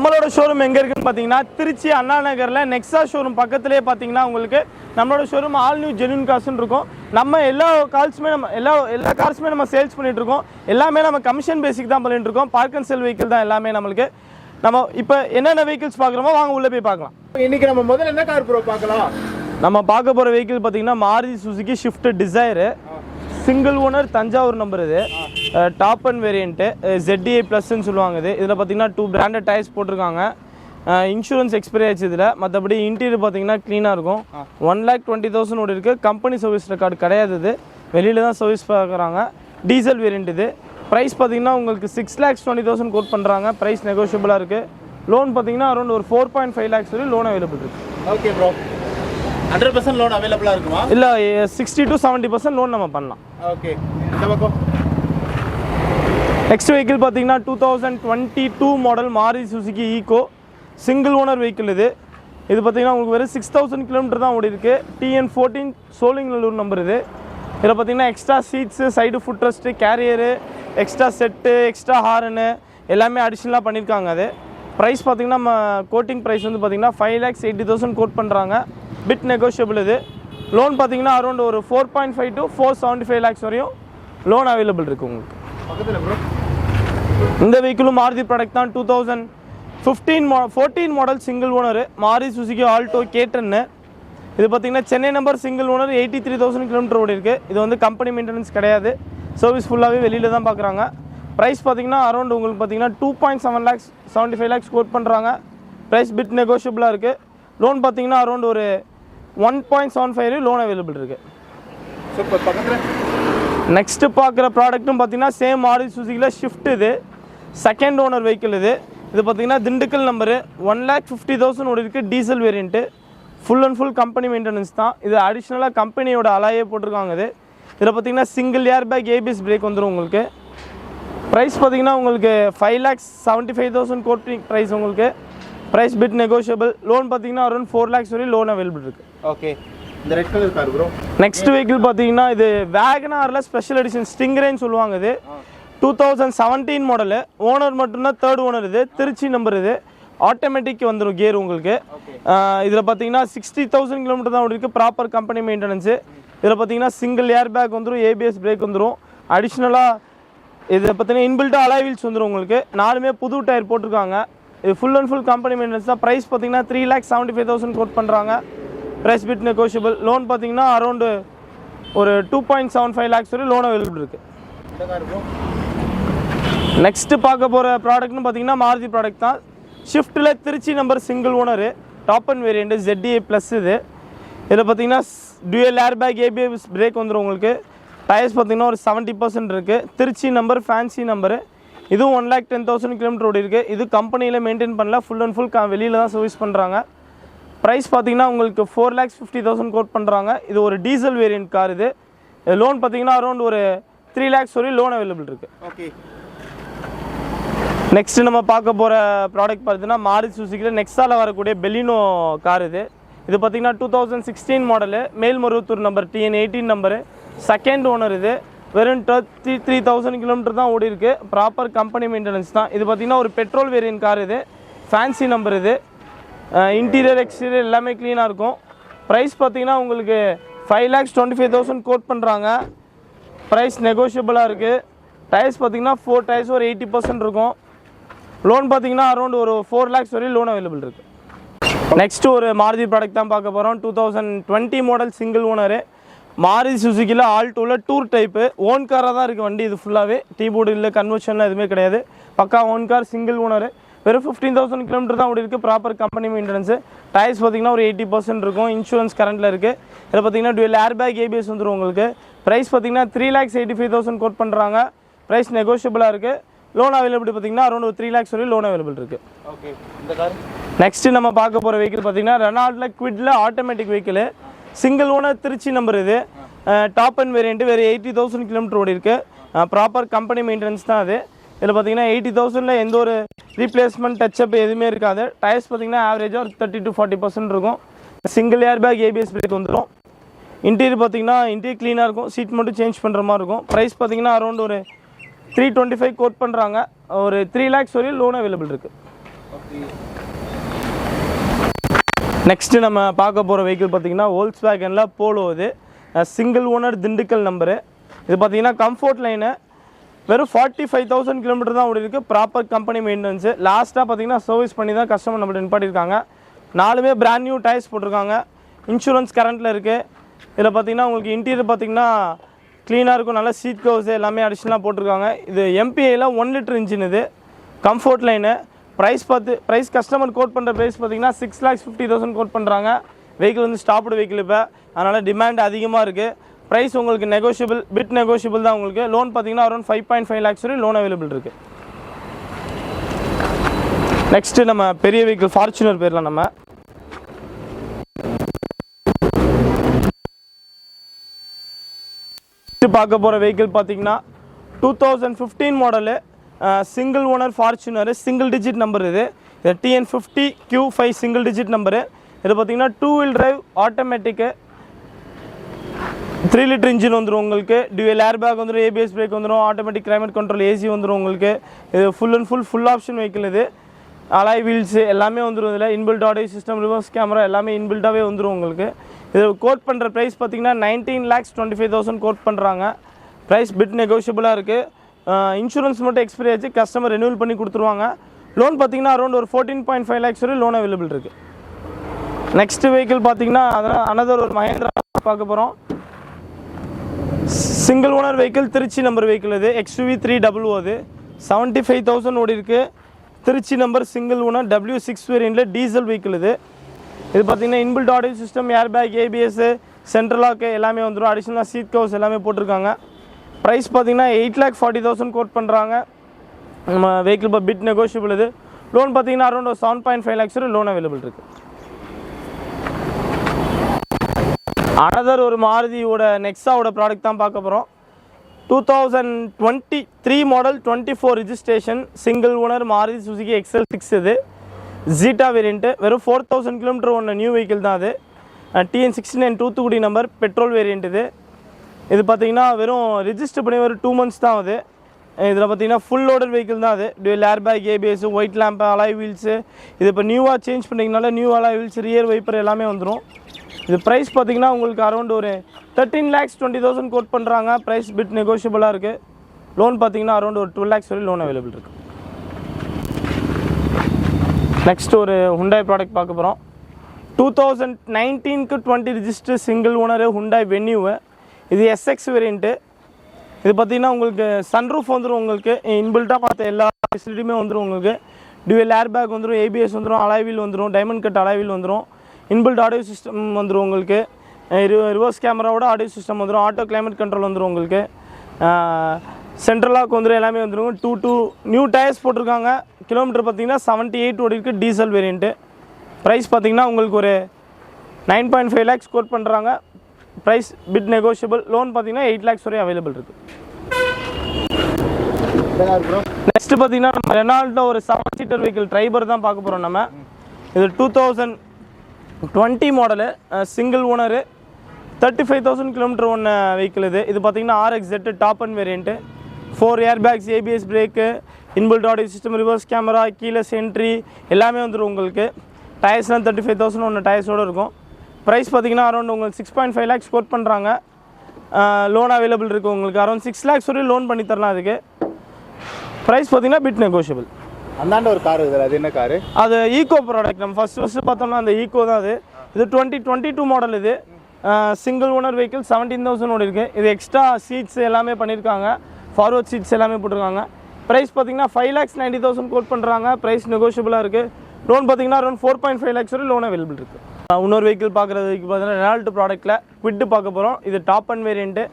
நம்மளோட ஷோரூம் எங்கே இருக்குன்னு பார்த்தீங்கன்னா திருச்சி அண்ணா நகரில் நெக்ஸா ஷோரூம் பக்கத்துலேயே பார்த்தீங்கன்னா உங்களுக்கு நம்மளோட ஷோரூம் ஆல் நியூ ஜென்யூன் கார்ஸ்னு இருக்கும். நம்ம எல்லா கார்ஸுமே நம்ம சேல்ஸ் பண்ணிட்டு இருக்கோம். எல்லாமே நம்ம கமிஷன் பேசிக் தான் பண்ணிட்டு இருக்கோம். பார்க் அண்ட் செல் வெஹிக்கிள் தான் எல்லாமே நம்மளுக்கு. நம்ம இப்போ என்னென்ன வெஹிக்கிள்ஸ் பார்க்குறோமோ வாங்க உள்ளே போய் பார்க்கலாம். இன்னைக்கு நம்ம முதல்ல என்ன கார் ப்ரோ பார்க்கலாம்? நம்ம பார்க்க போகிற வெஹிக்கிள் பார்த்தீங்கன்னா Maruti Suzuki shift Dzire, single owner, Thanjavur number. இது டாப் அண்ட் வேரியண்ட்டு ZDI ப்ளஸ்ன்னு சொல்லுவாங்க. இதில் பார்த்தீங்கன்னா 2 பிராண்டட் டயர்ஸ் போட்டிருக்காங்க. இன்சூரன்ஸ் எக்ஸ்பைரி ஆச்சு இதில். மற்றபடி இன்டீரியர் பார்த்தீங்கன்னா க்ளீனாக இருக்கும். 1,20,000 ஓடி இருக்குது. கம்பெனி சர்வீஸ் ரெக்கார்டு கிடையாது. இது வெளியில் தான் சர்வீஸ் பார்க்குறாங்க. Diesel variant. இது ப்ரைஸ் பார்த்தீங்கன்னா உங்களுக்கு 6,20,000 கோட் பண்ணுறாங்க. ப்ரைஸ் நெகோஷியபிளாக இருக்குது. லோன் பார்த்தீங்கன்னா அரௌண்ட் ஒரு 4.5 lakhs வரை லோன் அவைலபிள் இருக்குது. ஓகே ப்ரோ, 100% லோன் அவைலபிளாக இருக்குமா? இல்லை, 60 to 70% லோன் நம்ம பண்ணலாம். ஓகே, இந்த பக்கம் நெக்ஸ்ட் வெஹிக்கிள் பார்த்தீங்கன்னா 2022 model Maruti Suzuki Eeco, single owner vehicle. இது பார்த்தீங்கன்னா உங்களுக்கு வெறும் 6,000 கிலோமீட்டர் தான் ஓடி இருக்குது. TN14 Sholinganallur number. இதில் பார்த்தீங்கன்னா extra seats, side foot rest, carrier, extra set, extra horn எல்லாமே அடிஷ்னலாக பண்ணியிருக்காங்க. அது ப்ரைஸ் பார்த்தீங்கன்னா நம்ம கோட்டிங் ப்ரைஸ் வந்து பார்த்தீங்கன்னா 5,80,000 கோட் பண்ணுறாங்க. Bit negotiable. இது லோன் பார்த்தீங்கன்னா அரௌண்ட் ஒரு 4.5 to 4.75 lakhs வரையும் லோன் அவைலபிள் இருக்குது உங்களுக்கு. பக்கத்தில் ப்ரோ இந்த வெஹிக்கிளும் மாருதி ப்ராடக்ட் தான். 2014 model single owner Maruti Suzuki Alto K10. இது பார்த்தீங்கன்னா Chennai number, single owner, 83,000 kilometre ஓடி இருக்குது. இது வந்து கம்பெனி மெயின்டெனன்ஸ் கிடையாது. சர்வீஸ் ஃபுல்லாகவே வெளியில் தான் பார்க்குறாங்க. ப்ரைஸ் பார்த்தீங்கன்னா அரௌண்ட் உங்களுக்கு பார்த்தீங்கன்னா 2.7 lakhs 75 lakhs கோட் பண்ணுறாங்க. ப்ரைஸ் பிட் நெகோஷியபிளாக இருக்குது. லோன் பார்த்தீங்கன்னா அரௌண்ட் ஒரு 1.75 லோன் அவைலபிள் இருக்குது. சூப்பர். பக்கத்தில் நெக்ஸ்ட்டு பார்க்குற ப்ராடக்ட்டும் பார்த்தீங்கன்னா சேம் மாருதி சுசுகியில் ஷிஃப்ட். இது செகண்ட் ஓனர் வெஹிக்கிள். இது பார்த்தீங்கன்னா திண்டுக்கல் நம்பரு, 1,50,000 ஓடி இருக்குது. Diesel variant, full and full company maintenance தான். இது அடிஷ்னலாக கம்பெனியோட அலாயே போட்டிருக்காங்க. இதில் பார்த்தீங்கன்னா single air bag ABS brake வந்துடும் உங்களுக்கு. ப்ரைஸ் பார்த்தீங்கன்னா உங்களுக்கு 5,75,000 கோட்டிங் ப்ரைஸ் உங்களுக்கு. Price bit negotiable. லோன் பார்த்தீங்கன்னா அரௌண்ட் 4 lakhs வரையும் லோன் அவைலபிள் இருக்குது. ஓகே, இந்த red colour car bro. Next vehicle பார்த்தீங்கன்னா இது வேகனாரில் ஸ்பெஷல் எடிஷன் ஸ்டிங்ரேன்னு சொல்லுவாங்க. இது 2017 மாடலு. ஓனர் மட்டும்தான், தேர்ட் ஓனர். இது திருச்சி நம்பர். இது ஆட்டோமேட்டிக் வந்துடும் கியர் உங்களுக்கு. இதில் பார்த்தீங்கன்னா 60,000 கிலோமீட்டர் தான் இருக்குது. Proper company maintenance. இதில் பார்த்தீங்கன்னா சிங்கிள் ஏர் பேக் வந்துடும், ABS பிரேக் வந்துடும். அடிஷ்னலாக இதில் பார்த்தீங்கன்னா இன்பில்ட்டாக அலாய் வீல்ஸ் வந்துடும் உங்களுக்கு. 4மே புது டயர் போட்டிருக்காங்க. இது full and full company maintenance தான். ப்ரைஸ் பார்த்தீங்கன்னா 3,75,000 கோட் பண்ணுறாங்க. Price bit negotiable. லோன் பார்த்தீங்கன்னா அரௌண்டு ஒரு 2.75 lakhs வரை லோன் அவைலபிள் இருக்குது. நெக்ஸ்ட்டு பார்க்க போகிற ப்ராடக்ட்னு பார்த்தீங்கன்னா மாருதி ப்ராடக்ட் தான். ஷிஃப்ட்டில் Trichy number, single owner, top and variant, ZDI plus. இதில் பார்த்தீங்கன்னா dual air bag ABS brake வந்துடும் உங்களுக்கு. டயர்ஸ் பார்த்தீங்கன்னா ஒரு 70% இருக்குது. Trichy number, fancy number. இதுவும் 1,10,000 கிலோமீட்டர் ஓடி இருக்குது. இது கம்பெனியில் மெயின்டைன் பண்ணல, ஃபுல் அண்ட் ஃபுல் வெளியில் தான் சர்வீஸ் பண்ணுறாங்க. ப்ரைஸ் பார்த்தீங்கன்னா உங்களுக்கு 4,50,000 கோட் பண்ணுறாங்க. இது ஒரு டீசல் வேரியண்ட் கார். இது லோன் பார்த்தீங்கன்னா அரௌண்ட் ஒரு 3 lakhs வரையும் லோன் அவைலபிள் இருக்குது. ஓகே, நெக்ஸ்ட்டு நம்ம பார்க்க போகிற ப்ராடக்ட் பார்த்தீங்கன்னா மாருதி சுசுகியில் நெக்ஸாவில் வரக்கூடிய பெலினோ கார். இது பார்த்தீங்கன்னா 2016 model, Melmaruvathur number, TN18 number, second owner. இது வெறும் 33,000 கிலோமீட்டர் தான் ஓடி இருக்குது. ப்ராப்பர் கம்பெனி மெயின்டெனன்ஸ் தான். இது பார்த்தீங்கன்னா ஒரு பெட்ரோல் வேரியன்ட் கார். இது ஃபேன்சி நம்பர். இது இன்டீரியர் எக்ஸ்டீரியர் எல்லாமே க்ளீனாக இருக்கும். ப்ரைஸ் பார்த்தீங்கன்னா உங்களுக்கு 5,25,000 கோட் பண்ணுறாங்க. ப்ரைஸ் நெகோஷியபிளாக இருக்குது. டயர்ஸ் பார்த்தீங்கன்னா 4 டயர்ஸ் ஒரு 80% இருக்கும். லோன் பார்த்தீங்கன்னா அரௌண்ட் ஒரு 4 lakhs வரையும் லோன் அவைலபிள் இருக்குது. நெக்ஸ்ட்டு ஒரு மாருதி ப்ராடக்ட் தான் பார்க்க போகிறோம். 2020 மாடல் சிங்கிள் ஓனரு மாருதி சுசுகியில் ஆல்டோவில் டூர் டைப்பு. ஓன் காராக தான் இருக்குது வண்டி. இது ஃபுல்லாகவே டீ போர்டு இல்லை, கன்வர்ஷன்லாம் எதுவுமே கிடையாது. பக்கா ஓன் கார், சிங்கிள் ஓனரு. வெறும் 15,000 கிலோமீட்டர் தான் ஓடி இருக்குது. Proper company maintenance. டயர்ஸ் பார்த்தீங்கன்னா ஒரு 80% இருக்கும். இன்சூரன்ஸ் கரண்ட்டில் இருக்குது. இதில் பார்த்தீங்கன்னா டுவெல் ஏர் பேக் ABS வந்துடும் உங்களுக்கு. ப்ரைஸ் பார்த்தீங்கன்னா 3,85,000 கோட் பண்ணுறாங்க. ப்ரைஸ் நெகோஷியபிளாக இருக்குது. லோன் அவைலபிள் பார்த்தீங்கன்னா அரௌண்ட் ஒரு 3 lakhs வரையும் லோன் அவைலபிள் இருக்குது. ஓகே, இந்த கார் நெக்ஸ்ட்டு நம்ம பார்க்க போகிற வெஹிக்கிள் பார்த்தீங்கன்னா ரெனால்ட்டில் குவிட்டில் automatic vehicle, single owner, Trichy number. இது டாப் அண்ட் வேரியண்ட்டு, வேறு 80,000 கிலோமீட்டர் ஓடி இருக்குது. ப்ராப்பர் கம்பெனி மெயின்டெனன்ஸ் தான். அது இதில் பார்த்தீங்கன்னா 80,000ல் எந்த ஒரு ரீப்ளேஸ்மெண்ட், டச்சப் எதுவுமே இருக்காது. டயர்ஸ் பார்த்தீங்கன்னா ஆவரேஜாக ஒரு 30 to 40% இருக்கும். Single air bag ABS brake வந்துடும். இன்டீரியர் பார்த்தீங்கன்னா இன்டீரியர் க்ளீனாக இருக்கும். சீட் மட்டும் சேஞ்ச் பண்ணுற மாதிரி இருக்கும். ப்ரைஸ் பார்த்தீங்கன்னா அரௌண்ட் ஒரு 325 கோட் பண்ணுறாங்க. ஒரு 3 lakhs வரையும் லோன் அவைலபிள் இருக்குது. நெக்ஸ்ட்டு நம்ம பார்க்க போகிற வெஹிக்கிள் பார்த்தீங்கன்னா வோல்க்ஸ்வேகனில் போலோ. இது சிங்கிள் ஓனர் திண்டுக்கல் நம்பரு. இது பார்த்தீங்கன்னா கம்ஃபோர்ட் லைனு. வெறும் 45,000 கிலோமீட்டர் தான் ஓடி இருக்குது. Proper company maintenance. லாஸ்ட்டாக பார்த்தீங்கன்னா சர்வீஸ் பண்ணி தான் கஸ்டமர் நம்மள்ட்ட நிப்பாட்டியிருக்காங்க. 4மே பிராண்ட் நியூ டயர்ஸ் போட்டிருக்காங்க. இன்சூரன்ஸ் கரண்ட்டில் இருக்குது. இதில் பார்த்தீங்கன்னா உங்களுக்கு இன்டீரியர் பார்த்தீங்கன்னா க்ளீனாக இருக்கும். நல்லா சீட் கவர்ஸ் எல்லாமே அடிஷ்னலாக போட்டிருக்காங்க. இது எம்பிஐயில் 1 லிட்டர் இன்ஜின். இது comfort line. Price customer quote பண்ணுற ப்ரைஸ் பார்த்தீங்கன்னா 6,50,000 கோட் பண்ணுறாங்க. வெஹிக்கிள் வந்து ஸ்டாப்டு வெஹிக்கிள் இப்போ, அதனால் டிமாண்ட் அதிகமாக இருக்குது. ப்ரைஸ் உங்களுக்கு பிட் நெகோஷியபிள் தான். உங்களுக்கு லோன் பார்த்தீங்கன்னா அரௌண்ட் 5.5 lakhs வரை லோன் அவைலபிள் இருக்குது. நெக்ஸ்ட்டு நம்ம பெரிய வெஹிக்கிள் ஃபார்ச்சுனர் பேரில் நம்ம பார்க்க போகிற வெஹிக்கிள் பார்த்தீங்கன்னா 2015 model single owner Fortuner. Single digit number. இது TN50Q5 சிங்கிள் டிஜிட் நம்பரு. இது பார்த்தீங்கன்னா 2 wheel drive automatic. 3 litre engine வந்துடும் உங்களுக்கு. டியூவல் ஏர் பேக் வந்துடும், ABS பிரேக் வந்துடும், ஆட்டோமேட்டிக் கிளைமேட் கண்ட்ரோல் AC வந்துடும் உங்களுக்கு. இது ஃபுல் ஆப்ஷன் வெஹிக்கிள். இது அலாய் வீல்ஸு எல்லாமே வந்துடும். இதில் inbuilt audio system, reverse camera எல்லாமே இன்பில்ட்டாகவே வந்துடும் உங்களுக்கு. இது கோட் பண்ணுற ப்ரைஸ் பார்த்தீங்கன்னா 19,25,000 கோட் பண்ணுறாங்க. ப்ரைஸ் பிட் நெகோஷியபிளாக இருக்குது. இன்சூரன்ஸ் மட்டும் எக்ஸ்பைரி ஆச்சு, கஸ்டமர் ரெனியூவல் பண்ணி கொடுத்துருவாங்க. லோன் பார்த்தீங்கன்னா அரௌண்ட் ஒரு 14.5 lakhs வரை லோன் அவைலபிள் இருக்குது. நெக்ஸ்ட் வெஹிக்கிள் பார்த்தீங்கன்னா அனதர் ஒரு மஹேந்திரா பார்க்க போகிறோம். Single owner vehicle, Trichy number vehicle. இது XUV 300. அது 75,000 ஓடி இருக்குது. Trichy number, single owner, W6 வேரியண்ட்டில் டீசல் வெஹிக்கிள். இது பார்த்தீங்கன்னா inbuilt audio system, air bag, ABS, central lock எல்லாமே வந்துடும். அடிஷ்னலாக சீட் கவர்ஸ் எல்லாமே போட்டிருக்காங்க. ப்ரைஸ் பார்த்தீங்கன்னா 8,40,000 கோட் பண்ணுறாங்க. நம்ம வெஹிக்கிள் இப்போ பிட் நெகோஷியபிள். இது லோன் பார்த்தீங்கன்னா அரௌண்ட் 7.5 lakhs வரை லோன் அவைலபிள் இருக்குது. அனதர் ஒரு மாருதியோட நெக்ஸாவோட ப்ராடக்ட் தான் பார்க்க போகிறோம். 2023 model, 24 registration, single owner Maruti Suzuki XL6. இது ஜீட்டா வேரியண்ட்டு. வெறும் 4,000 கிலோமீட்டர் ஒன்று நியூ வெஹிக்கிள் தான். அது TN69 Thoothukudi number, petrol variant. இது பார்த்தீங்கன்னா வெறும் ரிஜிஸ்டர் பண்ணி ஒரு 2 months தான். அது இதில் பார்த்தீங்கன்னா ஃபுல் லோடட் வெஹிக்கிள் தான். அது dual air bag, ABS, white lamp, alloy wheels. இது இப்போ நியூவாக சேஞ்ச் பண்ணிங்கனால new alloy wheels, rear wiper எல்லாமே வந்துடும். இது ப்ரைஸ் பார்த்தீங்கன்னா உங்களுக்கு அரௌண்ட் ஒரு 13,20,000 கோட் பண்ணுறாங்க. ப்ரைஸ் பிட் நெகோஷியபிளாக இருக்குது. லோன் பார்த்தீங்கன்னா அரௌண்ட் ஒரு 12 lakhs வரை லோன் அவைலபிள் இருக்குது. நெக்ஸ்ட் ஒரு ஹுண்டாய் ப்ராடக்ட் பார்க்க போகிறோம். 2019-20 register, single owner, Hyundai venue. இது SX வேரியண்ட்டு. இது பார்த்தீங்கன்னா உங்களுக்கு சன்ரூஃப் வந்துடும். உங்களுக்கு இன்பில்ட்டாக பார்த்த எல்லா ஃபெசிலிட்டியுமே வந்துடும். உங்களுக்கு டியூவல் ஏர் பேக் வந்துடும், ABS வந்துடும், அலாய் வீல் வந்துடும், டைமண்ட் கட் அலாய் வீல் வந்துடும், இன்பில்ட் ஆடியோ சிஸ்டம் வந்துடும் உங்களுக்கு. ரிவர்ஸ் கேமராவோட ஆடியோ சிஸ்டம் வந்துடும், ஆட்டோ கிளைமேட் கண்ட்ரோல் வந்துடும் உங்களுக்கு. சென்ட்ரல் லாக் வந்துடும், எல்லாமே வந்துடும். 2 நியூ டயர்ஸ் போட்டிருக்காங்க. கிலோமீட்டர் பார்த்தீங்கன்னா 78 ஓடி இருக்குது. Diesel variant. ப்ரைஸ் பார்த்தீங்கன்னா உங்களுக்கு ஒரு 9.5 lakhs கோட் பண்ணுறாங்க. Price bit negotiable. லோன் பார்த்தீங்கன்னா 8 lakhs வரை அவைலபிள் இருக்குது. நெக்ஸ்ட் பார்த்தீங்கன்னா நம்ம ரெனால்டோ ஒரு 7 சீட்டர் வெஹிக்கிள் ட்ரைபர் தான் பார்க்க போகிறோம். நம்ம இது 2020 மாடலு, சிங்கிள் ஓனரு, 35,000 கிலோமீட்டர் ஒன்று வெஹிக்கிள். இது பார்த்தீங்கன்னா RXZ top and variant. 4 air bags, ABS brake, inbuilt audio system, reverse camera, keyless entry எல்லாமே வந்துடும் உங்களுக்கு. டயர்ஸ்லாம் 35,000 ஒன்று டயர்ஸோடு இருக்கும். ப்ரைஸ் பார்த்தீங்கன்னா அரௌண்ட் உங்களுக்கு 6.5 lakhs கோட் பண்ணுறாங்க. லோன் அவைலபிள் இருக்குது உங்களுக்கு. அரௌண்ட் 6 lakhs வரை லோன் பண்ணி தரலாம். அதுக்கு ப்ரைஸ் பார்த்தீங்கன்னா பிட் நெகோஷியபிள். அந்தாண்ட ஒரு கார் இருக்குது, அது என்ன காரு? அது ஈகோ ப்ராடக்ட். நம்ம ஃபஸ்ட்டு பார்த்தோம்னா அந்த ஈகோ தான். இது 2022 மாடல். இது சிங்கிள் ஓனர் வெஹிக்கிள், 17,000 ஓடி இருக்குது. இது எக்ஸ்ட்ரா சீட்ஸ் எல்லாமே பண்ணியிருக்காங்க. ஃபார்வர்ட் சீட்ஸ் எல்லாமே போட்டிருக்காங்க. ப்ரைஸ் பார்த்தீங்கன்னா 5,90,000 கோட் பண்ணுறாங்க. ப்ரைஸ் நெகோஷியபிளாக இருக்குது. லோன் பார்த்தீங்கன்னா அரௌண்ட் 4.5 lakhs வரை லோன் அவைலபிள் இருக்குது. இன்னொரு வெஹிக்கிள் பார்க்குறதுக்கு பார்த்தீங்கன்னா ரெனால்ட் ப்ராடக்ட்டில் குவிட் பார்க்க போகிறோம். இது top and variant,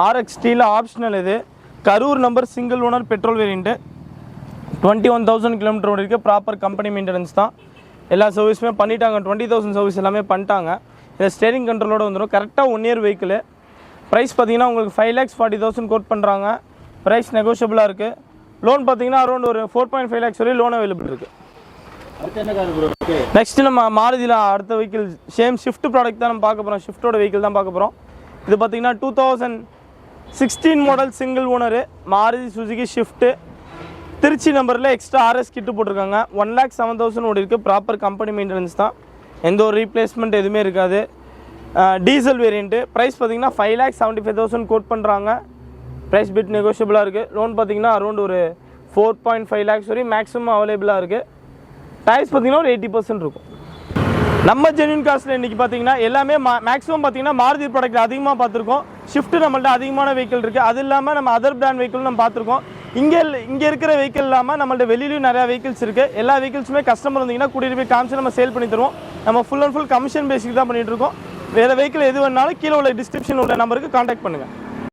RXT optional. இது Karur number, single owner, petrol variant. 21,000 kilometre ஓடி இருக்குது. ப்ராப்பர் கம்பெனி மெயின்டெனன்ஸ் தான். எல்லா சர்வீஸுமே பண்ணிட்டாங்க. 20,000 சர்வீஸ் எல்லாமே பண்ணிட்டாங்க. இதை ஸ்டேரிங் கண்ட்ரோலோடு வந்துடும். கரெக்டாக 1 year வெஹிக்கிள். ப்ரைஸ் பார்த்தீங்கன்னா உங்களுக்கு 5,40,000 கோட் பண்ணுறாங்க. ப்ரைஸ் நெகோஷியபிளாக இருக்குது. லோன் பார்த்தீங்கன்னா அரௌண்ட் ஒரு 4.5 lakhs வரை லோன் அவைலபிள் இருக்குது. நெக்ஸ்ட் நம்ம மாருதியில் அடுத்த வெஹிக்கிள் சேம் ஷிஃப்ட் ப்ராடக்ட் தான் நம்ம பார்க்க போகிறோம். ஷிஃப்ட்டோட வெஹிக்கிள் தான் பார்க்க போகிறோம். இது பார்த்தீங்கன்னா 2016 model, single owner, Maruti Suzuki Swift. Trichy நம்பரில் எக்ஸ்ட்ரா ஆர்எஸ் கிட்டு போட்டிருக்காங்க. 1,07,000 ஓடி இருக்குது. ப்ராப்பர் கம்பெனி மெயின்டெனன்ஸ் தான், எந்த ஒரு ரீப்ளேஸ்மெண்ட் எதுவுமே இருக்காது. Diesel variant. ப்ரைஸ் பார்த்தீங்கன்னா 5,75,000 கோட் பண்ணுறாங்க. ப்ரைஸ் பிட் நெகோஷியபிளாக இருக்குது. லோன் பார்த்தீங்கன்னா அரௌண்ட் ஒரு 4.5 lakhs வரையும் மேக்ஸிமம் அவைலபிளாக இருக்குது. டயர்ஸ் பார்த்தீங்கன்னா ஒரு 80% இருக்கும். நம்ம ஜென்யூன் காஸ்ட்டில் இன்றைக்கி பார்த்தீங்கன்னா எல்லாமே மேக்ஸிமம் பார்த்தீங்கன்னா மாருதி ப்ராடக்ட் அதிகமாக பார்த்துருக்கோம். ஷிஃப்ட்டு நம்மள்ட்ட அதிகமான வெஹிக்கிள் இருக்குது. அது இல்லாமல் நம்ம அதர் பிராண்ட் வெஹிக்கிள் நம்ம பார்த்துருக்கோம். இங்கே இருக்கிற வெஹிக்கிள் இல்லாமல் நம்மள்ட்ட வெளியிலையும் நிறையா வெஹிக்கிள்ஸ் இருக்குது. எல்லா வெஹிக்கிள்ஸுமே கஸ்டமர் வந்தீங்கன்னா கூட்டிகிட்டு போய் காமிச்சு நம்ம சேல் பண்ணி தருவோம். நம்ம ஃபுல் அண்ட் ஃபுல் கமிஷன் பேசிக் தான் பண்ணிகிட்டு இருக்கோம். வேறு வெஹிக்கிள் எது வேணாலும் கீழே உள்ள டிஸ்கிரிப்ஷன் உள்ள நம்பருக்கு கான்டாக்ட் பண்ணுங்கள்.